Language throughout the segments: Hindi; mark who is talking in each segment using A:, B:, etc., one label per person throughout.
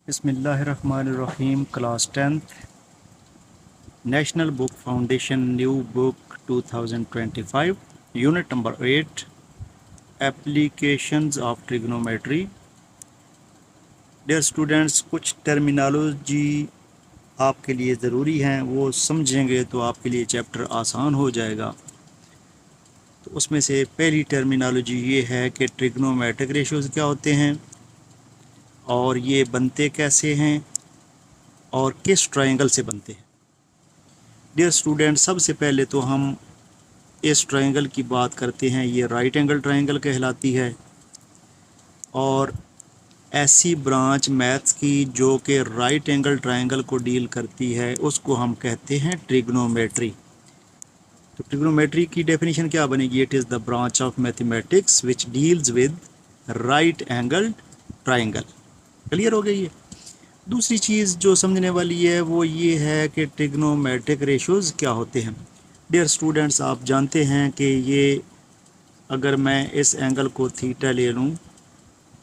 A: बिस्मिल्लाहिर्रहमानिर्रहीम। Class 10th national book foundation new book 2025 unit number 8 applications of trigonometry. Dear students, कुछ टर्मिनोलॉजी आपके लिए ज़रूरी हैं, वो समझेंगे तो आपके लिए चैप्टर आसान हो जाएगा। तो उसमें से पहली टर्मिनोलॉजी ये है कि ट्रिग्नोमेट्रिक रेशियोज़ क्या होते हैं और ये बनते कैसे हैं और किस ट्रायंगल से बनते हैं। डियर स्टूडेंट, सबसे पहले तो हम इस ट्रायंगल की बात करते हैं। ये राइट एंगल ट्रायंगल कहलाती है और ऐसी ब्रांच मैथ्स की जो कि राइट एंगल ट्रायंगल को डील करती है उसको हम कहते हैं ट्रिग्नोमेट्री। तो ट्रिग्नोमेट्री की डेफिनेशन क्या बनेगी? It is the branch of mathematics which deals with right angle triangle. Clear हो गई है। दूसरी चीज़ जो समझने वाली है वो ये है कि ट्रिग्नोमेट्रिक रेशियोज़ क्या होते हैं। डियर स्टूडेंट्स, आप जानते हैं कि ये अगर मैं इस एंगल को थीटा ले लूँ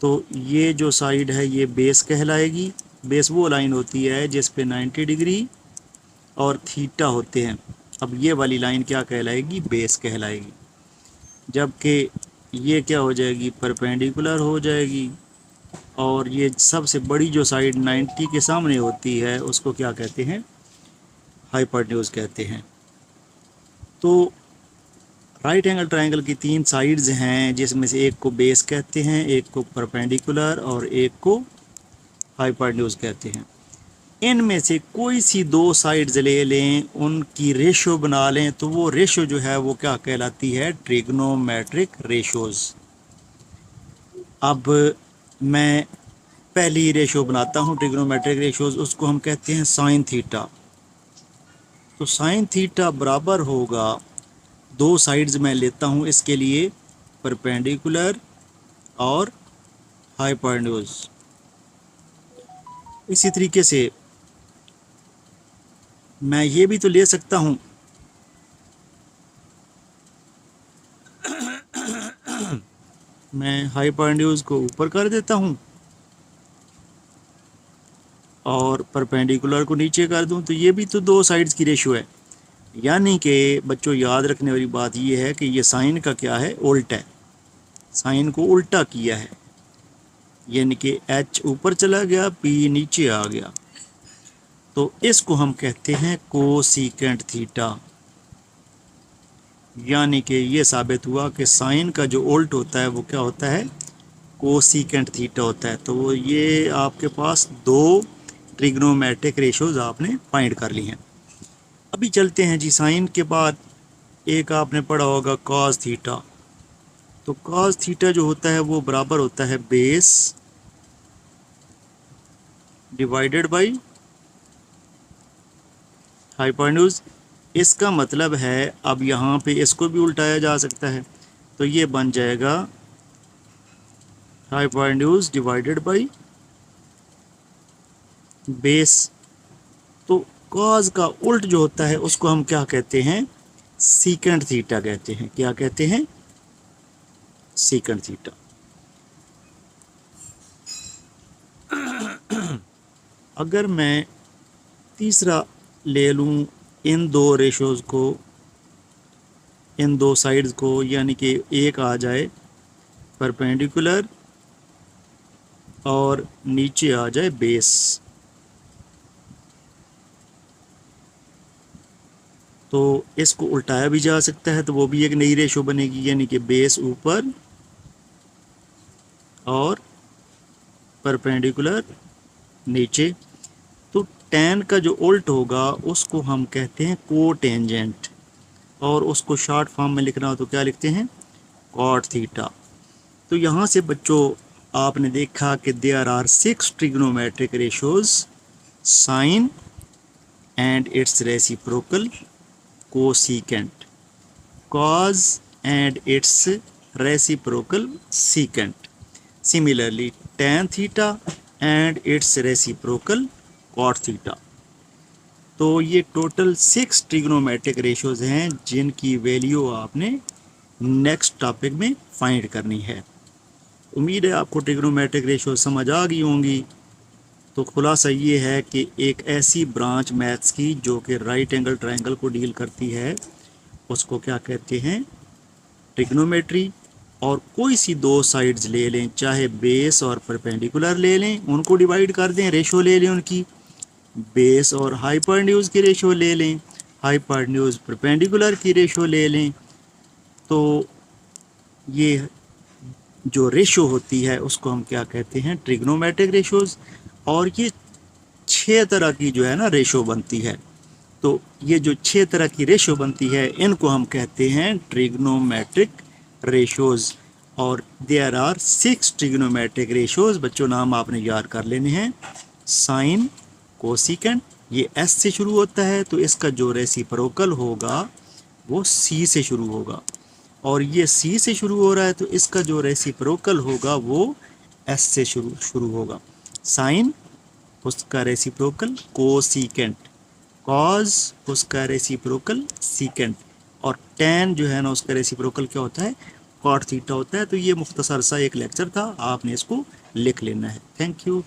A: तो ये जो साइड है ये बेस कहलाएगी। बेस वो लाइन होती है जिस पे 90 डिग्री और थीटा होते हैं। अब ये वाली लाइन क्या कहलाएगी? बेस कहलाएगी। जबकि ये क्या हो जाएगी? परपेंडिकुलर हो जाएगी। और ये सबसे बड़ी जो साइड 90 के सामने होती है उसको क्या कहते हैं? हाइपोटेन्यूज कहते हैं। तो राइट एंगल ट्रायंगल की 3 साइड्स हैं जिसमें से एक को बेस कहते हैं, एक को परपेंडिकुलर और एक को हाइपोटेन्यूज कहते हैं। इनमें से कोई सी 2 साइड्स ले लें, उनकी रेशो बना लें तो वो रेशो जो है वो क्या कहलाती है? Trigonometric ratios. अब मैं पहली रेशो बनाता हूँ ट्रिग्नोमेट्रिक रेशोज़, उसको हम कहते हैं साइन थीटा। तो साइन थीटा बराबर होगा, 2 साइड्स मैं लेता हूँ इसके लिए, परपेंडिकुलर और हाइपोटेन्यूज। इसी तरीके से मैं ये भी तो ले सकता हूँ मैं हाइपोटेन्यूज को ऊपर कर देता हूँ और परपेंडिकुलर को नीचे कर दूँ, तो ये भी तो 2 साइड्स की रेशो है। यानी कि बच्चों, याद रखने वाली बात ये है कि ये साइन का क्या है? उल्टा है। साइन को उल्टा किया है, यानी कि एच ऊपर चला गया, पी नीचे आ गया। तो इसको हम कहते हैं कोसीकेंट थीटा। यानी कि ये साबित हुआ कि साइन का जो उल्ट होता है वो क्या होता है? कोसीकेंट थीटा होता है। तो ये आपके पास 2 ट्रिग्नोमेट्रिक रेशोज़ आपने फाइंड कर ली हैं। अभी चलते हैं जी, साइन के बाद एक आपने पढ़ा होगा कॉस थीटा। तो कॉस थीटा जो होता है वो बराबर होता है बेस डिवाइडेड बाई हाइपोटेन्यूज। इसका मतलब है, अब यहाँ पे इसको भी उल्टाया जा सकता है, तो ये बन जाएगा हाइपोटेन्यूज डिवाइडेड बाई बेस। तो कॉज का उल्ट जो होता है उसको हम क्या कहते हैं? सीकेंट थीटा कहते हैं। क्या कहते हैं? Secant theta. अगर मैं तीसरा ले लूँ इन 2 रेशोज़ को, इन 2 साइड्स को, यानी कि एक आ जाए परपेंडिकुलर और नीचे आ जाए बेस, तो इसको उल्टाया भी जा सकता है, तो वो भी एक नई रेशो बनेगी, यानी कि बेस ऊपर और परपेंडिकुलर नीचे। तो टैन का जो उल्ट होगा उसको हम कहते हैं कोटेंजेंट, और उसको शॉर्ट फॉर्म में लिखना हो तो क्या लिखते हैं? Cot theta. तो यहाँ से बच्चों आपने देखा कि there are 6 trigonometric ratios: sine and its reciprocal cosecant, cos and its reciprocal secant, similarly tan theta and its reciprocal cot theta। तो ये टोटल 6 ट्रिग्नोमेट्रिक रेशोज़ हैं जिनकी वैल्यू आपने नेक्स्ट टॉपिक में फाइंड करनी है। उम्मीद है आपको ट्रिग्नोमेट्रिक रेशो समझ आ गई होंगी। तो खुलासा ये है कि एक ऐसी ब्रांच मैथ्स की जो कि राइट एंगल ट्रायंगल को डील करती है उसको क्या कहते हैं, ट्रिग्नोमेट्री। और कोई सी दो साइड्स ले लें, चाहे बेस और परपेंडिकुलर ले लें, उनको डिवाइड कर दें, रेशो ले लें उनकी, बेस और हाइपरन्यूज की रेशो ले लें, हाइपरन्यूज परपेंडिकुलर की रेशो ले लें, तो ये जो रेशो होती है उसको हम क्या कहते हैं, ट्रिग्नोमेट्रिक रेशोज। और ये 6 तरह की जो है ना रेशो बनती है। तो ये जो 6 तरह की रेशो बनती है इनको हम कहते हैं ट्रिग्नोमेट्रिक रेशोज। और देयर आर 6 ट्रिग्नोमेट्रिक रेशोज। बच्चों नाम आपने याद कर लेने हैं। साइन, कोसिकेंट, ये एस से शुरू होता है तो इसका जो रेसिप्रोकल होगा वो सी से शुरू होगा, और ये सी से शुरू हो रहा है तो इसका जो रेसिप्रोकल होगा वो एस से शुरू होगा। साइन, उसका रेसिप्रोकल कोसिकेंट, कॉज उसका रेसिप्रोकल सीकेंट, और टेन जो है ना उसका रेसिप्रोकल क्या होता है, कॉट थीटा होता है। तो ये मुख्तसर सा एक लेक्चर था, आपने इसको लिख लेना है। Thank you.